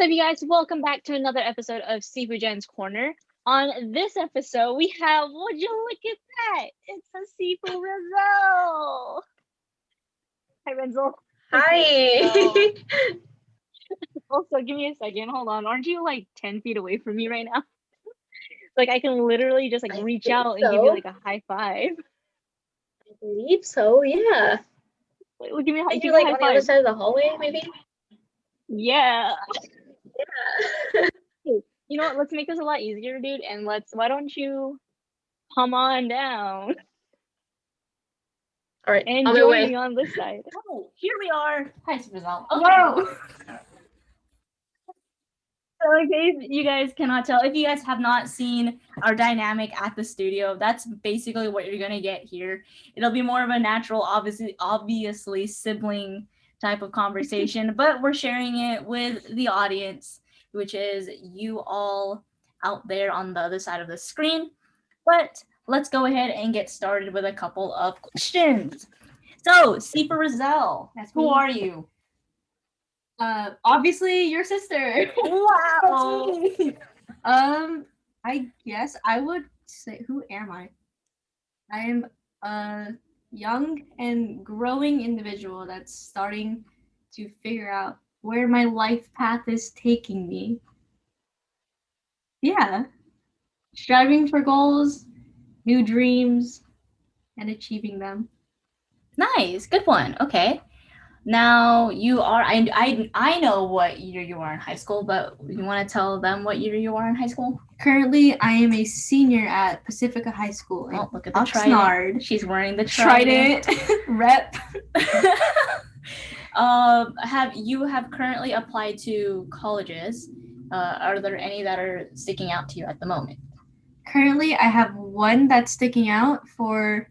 up, you guys? Welcome back to another episode of Seafood Jen's Corner. On this episode, we have, would you look at that? It's a Seafood Renzel. Hi, Renzel. Hi. Also, give me a second. Hold on. Aren't you like 10 feet away from me right now? Like, I can literally just I reach think out and give you like a high five. I believe so, yeah. Like, give me, I think give you're me a like high on the other five. side of the hallway, maybe? Yeah. Yeah. You know what? Let's make this a lot easier, dude. And why don't you come on down All right, and on my join way. me on this side? Oh, here we are. Hi, Result. Whoa! So in case you guys cannot tell, if you guys have not seen our dynamic at the studio, that's basically what you're gonna get here. It'll be more of a natural, obviously sibling type of conversation, but we're sharing it with the audience, which is you all out there on the other side of the screen. But let's go ahead and get started with a couple of questions. So, Sifa Rizal, who are you? Obviously your sister. Wow. I guess I would say, who am I? I am a young and growing individual that's starting to figure out where my life path is taking me. Yeah. Striving for goals, new dreams, and achieving them. Nice, good one. Okay. Now you are. I know what year you are in high school, but you want to tell them what year you are in high school? Currently, I am a senior at Pacifica High School. Oh, look at the Oxnard. trident. She's wearing the Trident. Rep. Have you currently applied to colleges? Are there any that are sticking out to you at the moment? Currently, I have one that's sticking out for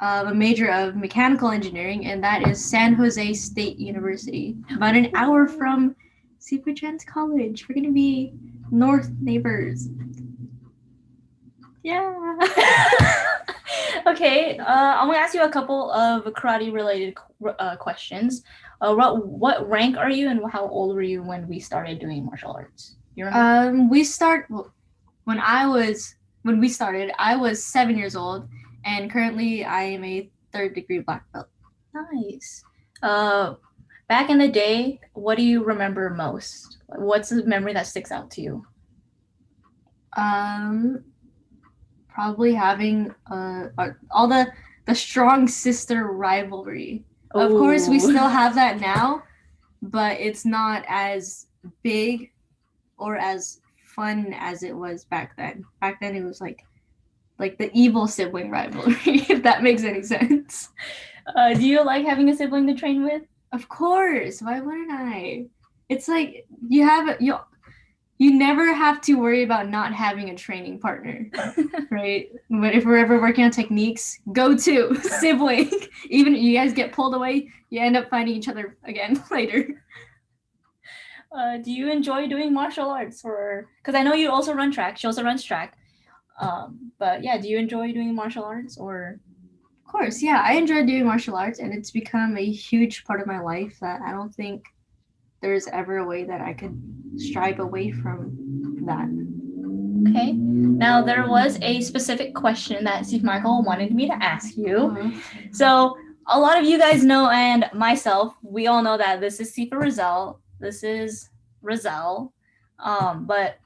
a major of mechanical engineering, and that is San Jose State University. About an hour from Seafood Jen's College. We're going to be north neighbors. Yeah. Okay, I'm gonna ask you a couple of karate-related questions. What rank are you, and how old were you when we started doing martial arts? You remember? When we started, I was 7 years old, and currently I am a 3rd-degree black belt. Nice. Back in the day, what do you remember most? What's the memory that sticks out to you? Probably having all the strong sister rivalry. Ooh. Of course, we still have that now, but it's not as big or as fun as it was back then. Back then, it was like the evil sibling rivalry, if that makes any sense. Do you like having a sibling to train with? Of course. Why wouldn't I? It's like you never have to worry about not having a training partner, right? But if we're ever working on techniques, go to sibling. Even if you guys get pulled away, you end up finding each other again later. Do you enjoy doing martial arts? Because I know you also run track. She also runs track. But yeah, do you enjoy doing martial arts or? Of course, yeah. I enjoy doing martial arts, and it's become a huge part of my life that I don't think there's ever a way that I could strive away from that. Okay. Now, there was a specific question that Steve Michael wanted me to ask you. So, a lot of you guys know, and myself, we all know that this is Sifa Rizal. This is Rizal. But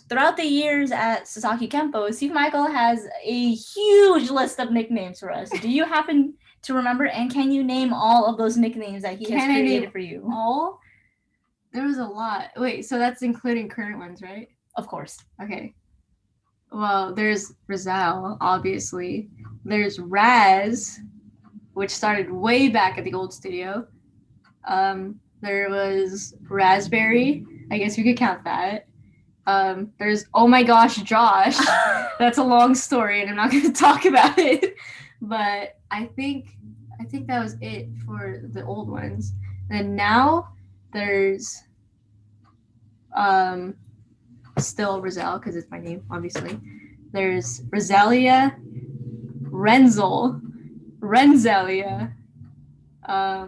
throughout the years at Sasaki Kempo, Steve Michael has a huge list of nicknames for us. Do you happen to remember, and can you name all of those nicknames that he has created for you? All? There was a lot. Wait, so that's including current ones, right? Of course. Okay. Well, there's Rizal, obviously. There's Raz, which started way back at the old studio. There was Raspberry. I guess we could count that. There's Oh My Gosh, Josh. That's a long story, and I'm not going to talk about it. But I think that was it for the old ones. And now there's still Rizal, because it's my name, obviously. There's Rosalia, Renzel, Renzelia. I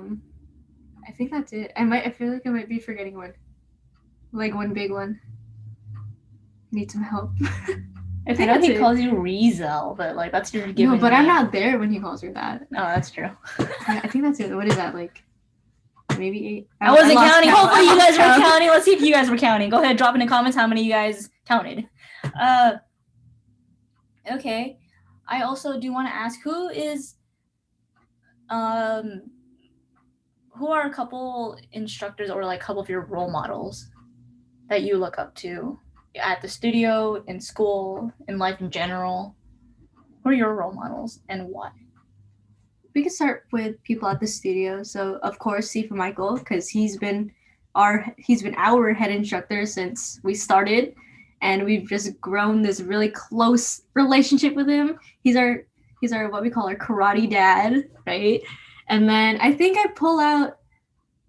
think that's it. I feel like I might be forgetting one. Like one big one. Need some help. I think that's he it. calls you Rizel, but like that's your given No, but I'm name. not there when he calls her that. Oh, that's true. Yeah, I think that's it. What is that, like? Maybe 8? I wasn't lost counting. count. Hopefully I you lost guys were count. counting. Let's see if you guys were counting. Go ahead, drop in the comments how many you guys counted. Okay. I also do want to ask who are a couple instructors or like a couple of your role models that you look up to at the studio, in school, in life in general? Who are your role models and why? We can start with people at the studio. So of course, Sifa Michael, because he's been our head instructor since we started, and we've just grown this really close relationship with him. He's our what we call our karate dad, right? And then I think I pull out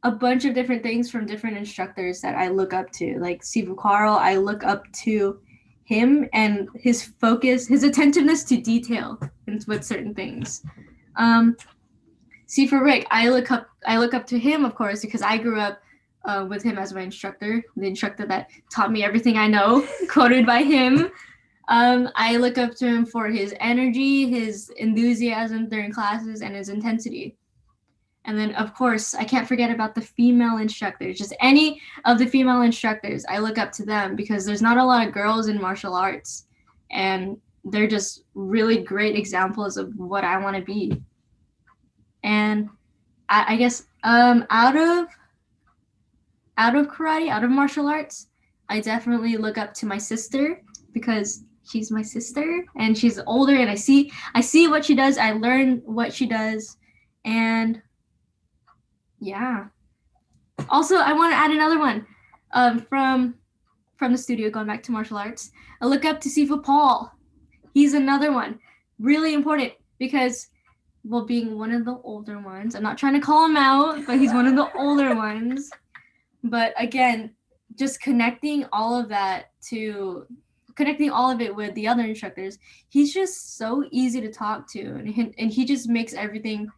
a bunch of different things from different instructors that I look up to. Like Sifu Carl, I look up to him and his focus, his attentiveness to detail with certain things. Sifu Rick, I look up to him, of course, because I grew up with him as my instructor, the instructor that taught me everything I know, quoted by him. I look up to him for his energy, his enthusiasm during classes, and his intensity. And then, of course, I can't forget about the female instructors. Just any of the female instructors, I look up to them because there's not a lot of girls in martial arts. And they're just really great examples of what I want to be. And I guess out of karate, out of martial arts, I definitely look up to my sister because she's my sister and she's older, and I see what she does. I learn what she does, and yeah. Also, I want to add another one from the studio, going back to martial arts. I look up to Sifu Paul. He's another one, really important because, well, being one of the older ones, I'm not trying to call him out, but he's one of the older ones. But again, just connecting all of it with the other instructors, he's just so easy to talk to, and he just makes everything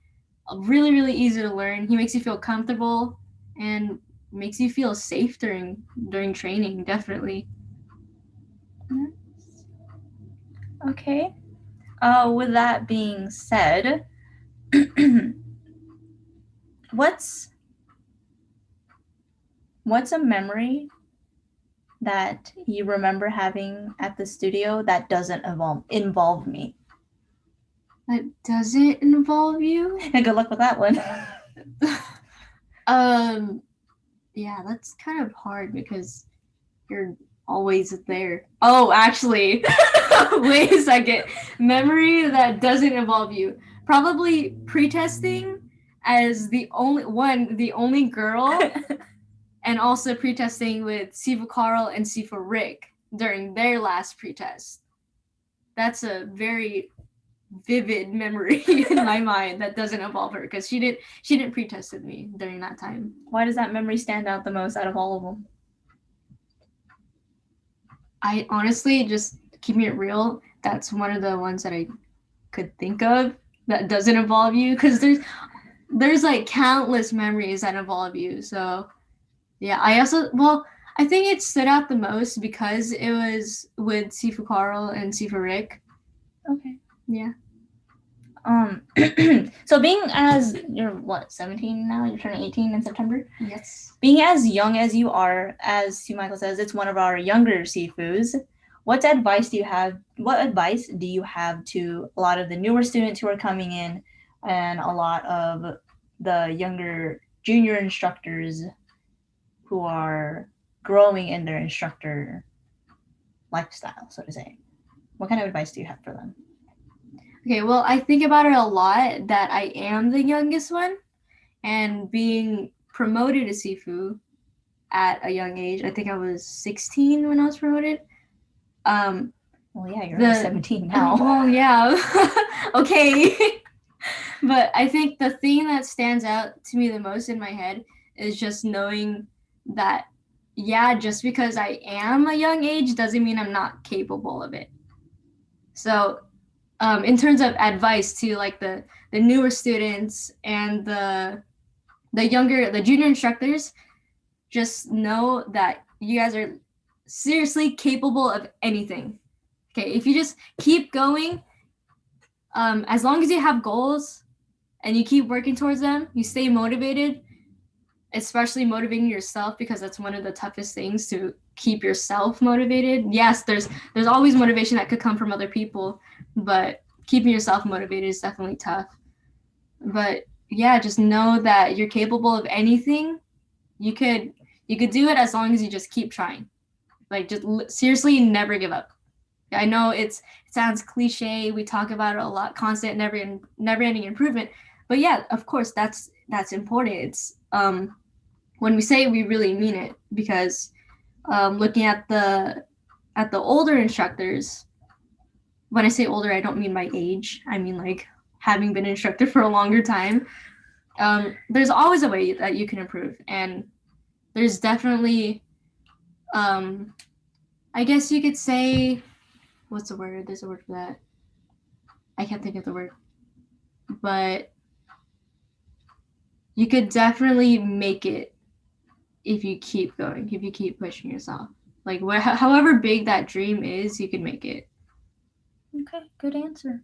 really, really easy to learn. He makes you feel comfortable and makes you feel safe during training, definitely. Okay. With that being said, what's a memory that you remember having at the studio that doesn't involve me? That doesn't involve you? And good luck with that one. Yeah, that's kind of hard because you're always there. Oh, actually, wait a second. Memory that doesn't involve you. Probably pre-testing as the only girl, and also pre-testing with Sifu Carl and Sifu Rick during their last pre-test. That's a very vivid memory in my mind that doesn't involve her because she didn't pre-test with me during that time. Why does that memory stand out the most out of all of them? I honestly, just keeping it real, that's one of the ones that I could think of that doesn't involve you, because there's like countless memories that involve you. So yeah, I think it stood out the most because it was with Sifu Carl and Sifu Rick. Okay. Yeah. So being as you're 17 now, you're turning 18 in September. Yes. Being as young as you are, as Sue Michael says, it's one of our younger Sifus. What advice do you have to a lot of the newer students who are coming in and a lot of the younger junior instructors who are growing in their instructor lifestyle, so to say? What kind of advice do you have for them? Okay, well, I think about it a lot that I am the youngest one, and being promoted to Sifu at a young age. I think I was 16 when I was promoted. Well, yeah, you're only 17 now. Well, yeah. Okay. But I think the thing that stands out to me the most in my head is just knowing that, yeah, just because I am a young age doesn't mean I'm not capable of it. So in terms of advice to like the newer students and the junior instructors, just know that you guys are seriously capable of anything. Okay, if you just keep going, as long as you have goals and you keep working towards them, you stay motivated, especially motivating yourself, because that's one of the toughest things, to keep yourself motivated. Yes, there's always motivation that could come from other people, but keeping yourself motivated is definitely tough. But yeah, just know that you're capable of anything. You could do it as long as you just keep trying. Like, just seriously, never give up. I know it sounds cliche. We talk about it a lot, constant, never-ending improvement. But yeah, of course, that's important. It's when we say it, we really mean it, because looking at the older instructors, when I say older, I don't mean by age. I mean like having been an instructor for a longer time. There's always a way that you can improve, and there's definitely, I guess you could say, what's the word? There's a word for that. I can't think of the word, but you could definitely make it if you keep going, if you keep pushing yourself. Like, however big that dream is, you can make it. Okay, good answer.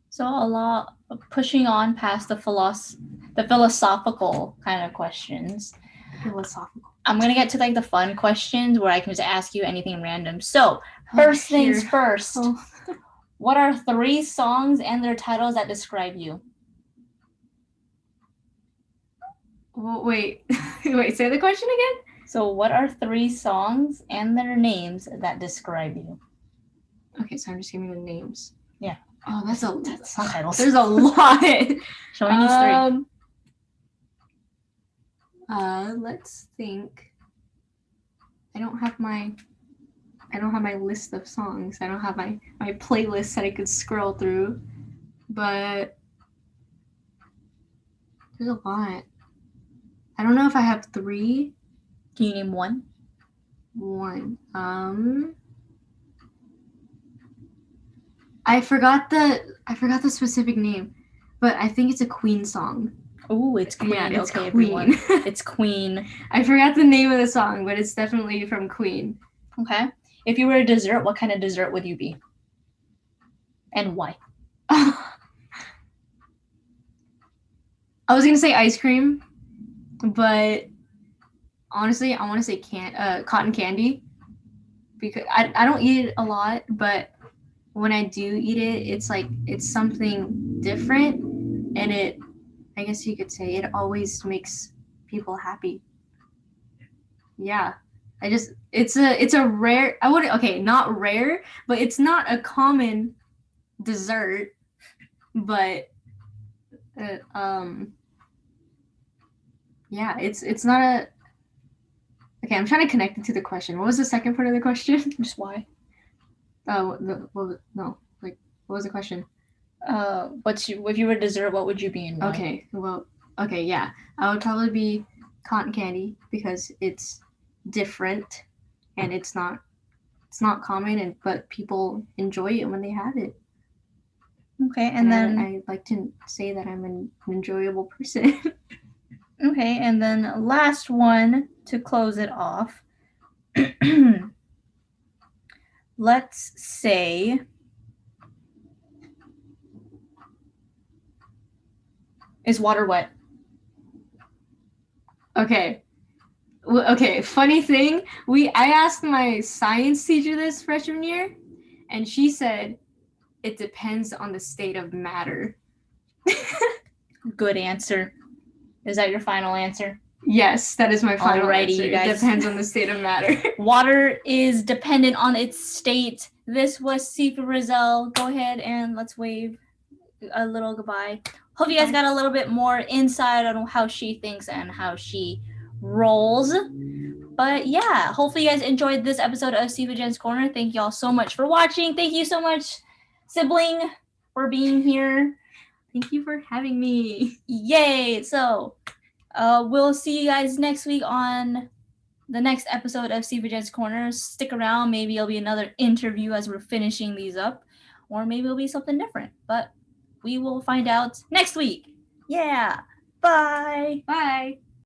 So a lot of pushing on past the philosophical kind of questions. Philosophical. I'm gonna get to like the fun questions where I can just ask you anything random. So first things first. Oh. What are 3 songs and their titles that describe you? Well, wait, say the question again? So what are 3 songs and their names that describe you? Okay, so I'm just giving you the names. Yeah. Oh, that's not titles. There's a lot. Show me these 3. Let's think. I don't have my list of songs. I don't have my playlist that I could scroll through. But there's a lot. I don't know if I have 3. Can you name 1? 1. I forgot the specific name, but I think it's a Queen song. Oh, it's Queen. Yeah, it's okay, Queen. Everyone. It's Queen. I forgot the name of the song, but it's definitely from Queen. Okay. If you were a dessert, what kind of dessert would you be? And why? I was gonna say ice cream, but honestly, I want to say cotton candy, because I don't eat it a lot, but when I do eat it, it's something different, and I guess you could say it always makes people happy. Yeah. It's a rare, not rare, but it's not a common dessert, but yeah, it's not a, okay, I'm trying to connect it to the question. What was the second part of the question? Just why? What was the question? If you were a dessert, what would you be and why? Okay, yeah. I would probably be cotton candy, because it's different and it's not common, but people enjoy it when they have it. Okay, and then I like to say that I'm an enjoyable person. Okay, and then last one to close it off. Let's say is water wet? Okay. Okay, funny thing, I asked my science teacher this freshman year, and she said it depends on the state of matter. Good answer. Is that your final answer? Yes, that is my final Alrighty, answer. you guys. It depends on the state of matter. Water is dependent on its state. This was Sifa Rizal. Go ahead and let's wave a little goodbye. Hope you guys got a little bit more insight on how she thinks and how she rolls. But yeah, hopefully you guys enjoyed this episode of Sifa Jen's Corner. Thank you all so much for watching. Thank you so much, sibling, for being here. Thank you for having me. Yay! So we'll see you guys next week on the next episode of Sifa Jen's Corner. Stick around. Maybe it'll be another interview as we're finishing these up, or maybe it'll be something different. But we will find out next week. Yeah. Bye. Bye.